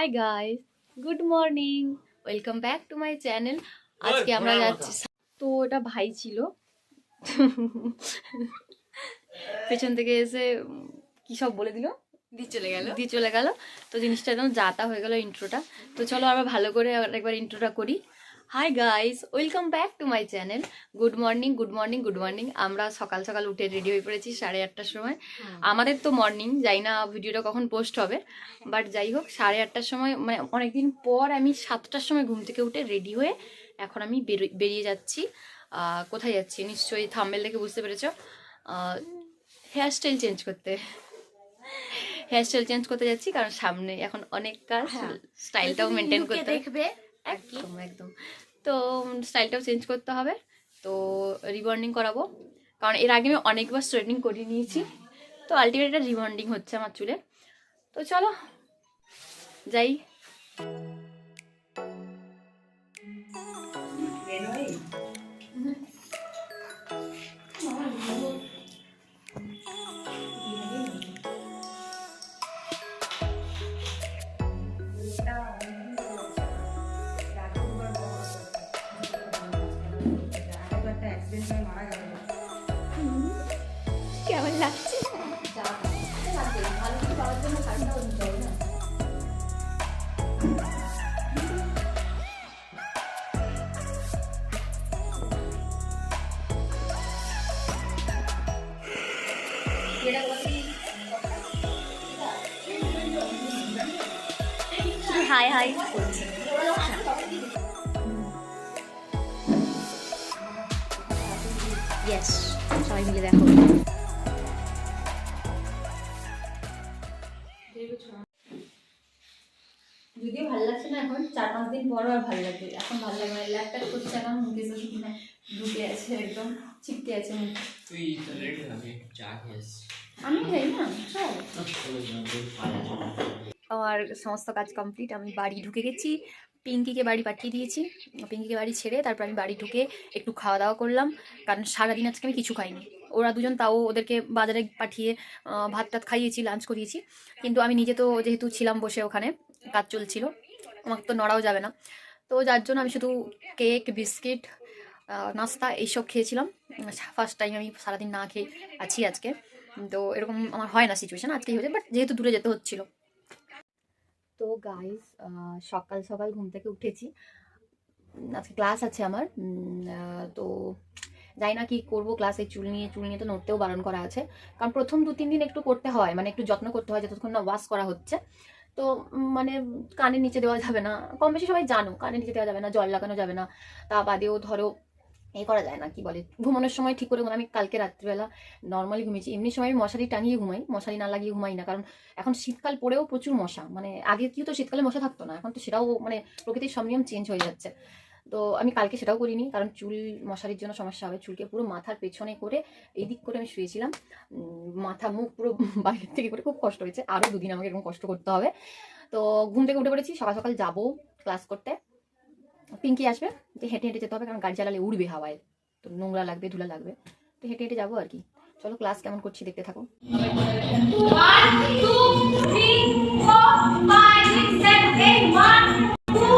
Hi guys, good morning, welcome back to my channel. আজকে আমরা যাচ্ছি, তো এটা ভাই ছিল পেছন থেকে এসে কি সব বলে দিল, দিয়ে চলে গেল। তো জিনিসটা একদম যাতা হয়ে গেল ইন্ট্রোটা। তো চলো আবার ভালো করে একবার ইন্ট্রোটা করি। Hi guys, welcome back to my channel. Good morning, good morning, good morning. আমরা সকাল সকাল উঠে রেডি হয়ে পড়েছি 8:30টার সময়। আমাদের তো মর্নিং, যাই না ভিডিওটা কখন পোস্ট হবে, বাট যাই হোক 8:30টার সময়, মানে অনেকদিন পর আমি 7টার সময় ঘুম থেকে উঠে রেডি হয়ে এখন আমি বেরিয়ে যাচ্ছি। কোথায় যাচ্ছি নিশ্চয়ই থাম্বনেল দেখে বুঝতে পেরেছো। হেয়ারস্টাইল চেঞ্জ করতে, যাচ্ছি, কারণ সামনে এখন অনেক কাজ, স্টাইলটাও মেনটেন করতে দেখবে একদম একদম। তো স্টাইলটাও চেঞ্জ করতে হবে, তো রিবন্ডিং করাবো, কারণ এর আগে আমি অনেকবার স্ট্রেটনিং করিয়ে নিয়েছি। তো আলটিমেট একটা রিবন্ডিং হচ্ছে আমার চুলে। তো চলো যাই। কেমন লাগছে? ভালো কিছু পাওয়ার জন্য খারাপটাও নিতে হবে না। হাই হাই, ইয়েস, সবাই মিলে দেখো। যদিও ভালো লাগছে না এখন, 4-5 দিন পরও আর ভালো লাগবে। এখন ভালো লাগে না, ল্যাপটপ করছে এখন, মুখে ঢুকে আছে, একদম চিপকে আছে মুখ। আমি যাই না, আমার সমস্ত কাজ কমপ্লিট। আমি বাড়ি ঢুকে গেছি, পিঙ্কিকে বাড়ি পাঠিয়ে দিয়েছি। পিঙ্কিকে বাড়ি ছেড়ে তারপর আমি বাড়ি ঢুকে একটু খাওয়া দাওয়া করলাম, কারণ সারাদিন আজকে আমি কিছু খাইনি। ওরা দুজন তাও ওদেরকে বাজারে পাঠিয়ে ভাত টাত খাইয়েছি, লাঞ্চ করিয়েছি, কিন্তু আমি নিজে তো যেহেতু ছিলাম বসে, ওখানে কাজ চলছিল, আমাকে তো নড়াও যাবে না। তো যার জন্য আমি শুধু কেক, বিস্কিট, নাস্তা এইসব খেয়েছিলাম। ফার্স্ট টাইম আমি সারাদিন না খেয়ে আছি আজকে। তো এরকম আমার হয় না সিচুয়েশান, আজকেই হয়েছে, বাট যেহেতু দূরে যেতে হচ্ছিলো। তো গাইস, সকাল সকাল ঘুম থেকে উঠেছি, আজকে ক্লাস আছে আমার। তো যাই না কি করবো ক্লাসে, চুল নিয়ে তো নড়তেও বারণ করা আছে, কারণ প্রথম 2-3 দিন একটু করতে হয়, মানে একটু যত্ন করতে হয় যতক্ষণ না ওয়াশ করা হচ্ছে। তো মানে কানের নিচে দেওয়া যাবে না, কম বেশি সবাই জানো, কানের নিচে দেওয়া যাবে না, জল লাগানো যাবে না। তা বাদেও ধরো করা যায় না, কি বলে, ঘুমানোর সময় ঠিক করে আমি কালকে রাত্রিবেলা নর্মালি ঘুমিয়েছি। এমনি সময় আমি মশারি টাঙিয়ে ঘুমাই, মশারি না লাগিয়ে ঘুমাই না, কারণ এখন শীতকাল পড়েও প্রচুর মশা। মানে আগে কি তো শীতকালে মশা থাকতো না, এখন তো সেটাও মানে প্রকৃতির সব নিয়ম চেঞ্জ হয়ে যাচ্ছে। তো আমি কালকে সেটাও করিনি, কারণ চুল মশারির জন্য সমস্যা হবে। চুলকে পুরো মাথার পেছনে করে এইদিক করে আমি শুয়েছিলাম, মাথা মুখ পুরো বাইরের থেকে করে খুব কষ্ট হয়েছে। আরও 2 দিন আমাকে এরকম কষ্ট করতে হবে। তো ঘুম থেকে উঠে পড়েছি, সকাল সকাল যাবো ক্লাস করতে। পিঙ্কি আসবে, যে হেঁটে হেঁটে যেতে হবে, কারণ গাড়ি চালালে উড়বে হাওয়ায়, তো নোংরা লাগবে, ধুলা লাগবে, তো হেঁটে হেঁটে যাবো আর কি। চলো ক্লাস কেমন করছি দেখতে থাকো। 1 2 3 4 5 6 7 8 1 2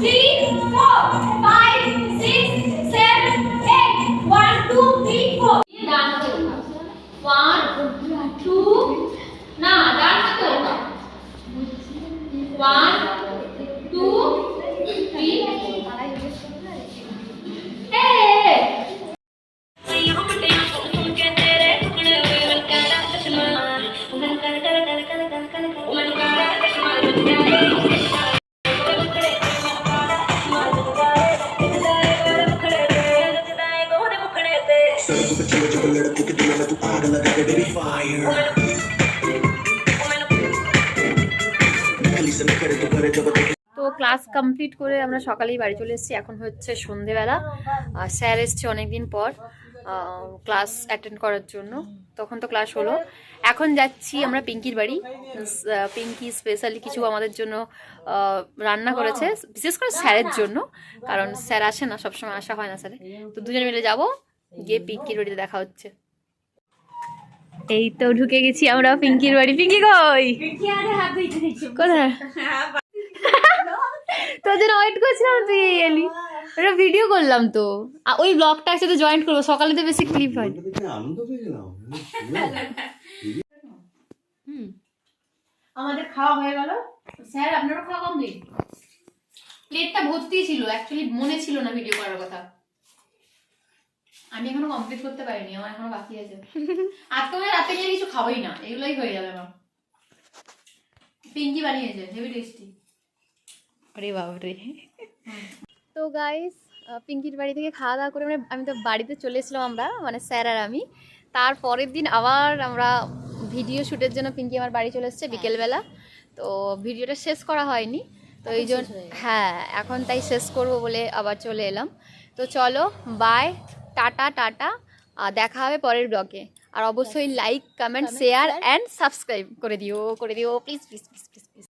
3 4 5 6 7 8 1 2 3 4 ডান হাতে 1 2 না ডান হাতে 1 2 3 তো ক্লাস কমপ্লিট করে আমরা সকালেই বাড়ি চলে এসেছি। এখন হচ্ছে সন্ধেবেলা, স্যার এসছে অনেকদিন পর ক্লাস অ্যাটেন্ড করার জন্য, তখন তো ক্লাস হলো। এখন যাচ্ছি আমরা পিঙ্কির বাড়ি। পিঙ্কি স্পেশালি কিছু আমাদের জন্য রান্না করেছে, বিশেষ করে স্যারের জন্য, কারণ স্যার আসে না, সবসময় আসা হয় না স্যারে। তো দুজনে মিলে যাবো, গিয়ে পিঙ্কির বাড়িতে দেখা হচ্ছে। এই তো ঢুকে গেছি আমরা পিঙ্কির বাড়ি। পিঙ্কি কই? কোথায়? তোর জন্য ওয়েট করছিলাম, তুই এলি। ওটা ভিডিও করলাম তো, ওই ব্লগটার সাথে জয়েন্ট করবো, সকালে তো বেশি ক্লিপ হয়। আমাদের খাওয়া হয়ে গেল স্যার, আপনারও খাওয়া কমপ্লিট? প্লেটটা ভর্তি ছিল, অ্যাকচুয়ালি মনে ছিল না ভিডিও করার কথা। আমি এখনো কমপ্লিট করতে পারিনি, আমার এখনো বাকি আছে। আজকে আমি রাতে গিয়ে কিছু খাবোই না, এগুলোই হয়ে যাবে আমার। পিঙ্কি বানিয়েছে, হেভি টেস্টি। আরে বাবারে। তো গাইস, পিঙ্কির বাড়ি থেকে খাওয়া দাওয়া করে আমি তো বাড়িতে চলে এসেছিলাম আমরা, মানে স্যার আর আমি। তার পরের দিন আবার আমরা ভিডিও শ্যুটের জন্য পিঙ্কি আমার বাড়ি চলে এসেছে বিকেলবেলা। তো ভিডিওটা শেষ করা হয়নি, তো এই জন্য হ্যাঁ এখন তাই শেষ করব বলে আবার চলে এলাম। তো চলো বাই, টাটা টাটা, দেখা হবে পরের ব্লগে। আর অবশ্যই like comment share and subscribe করে দিও প্লিজ প্লিজ প্লিজ প্লিজ।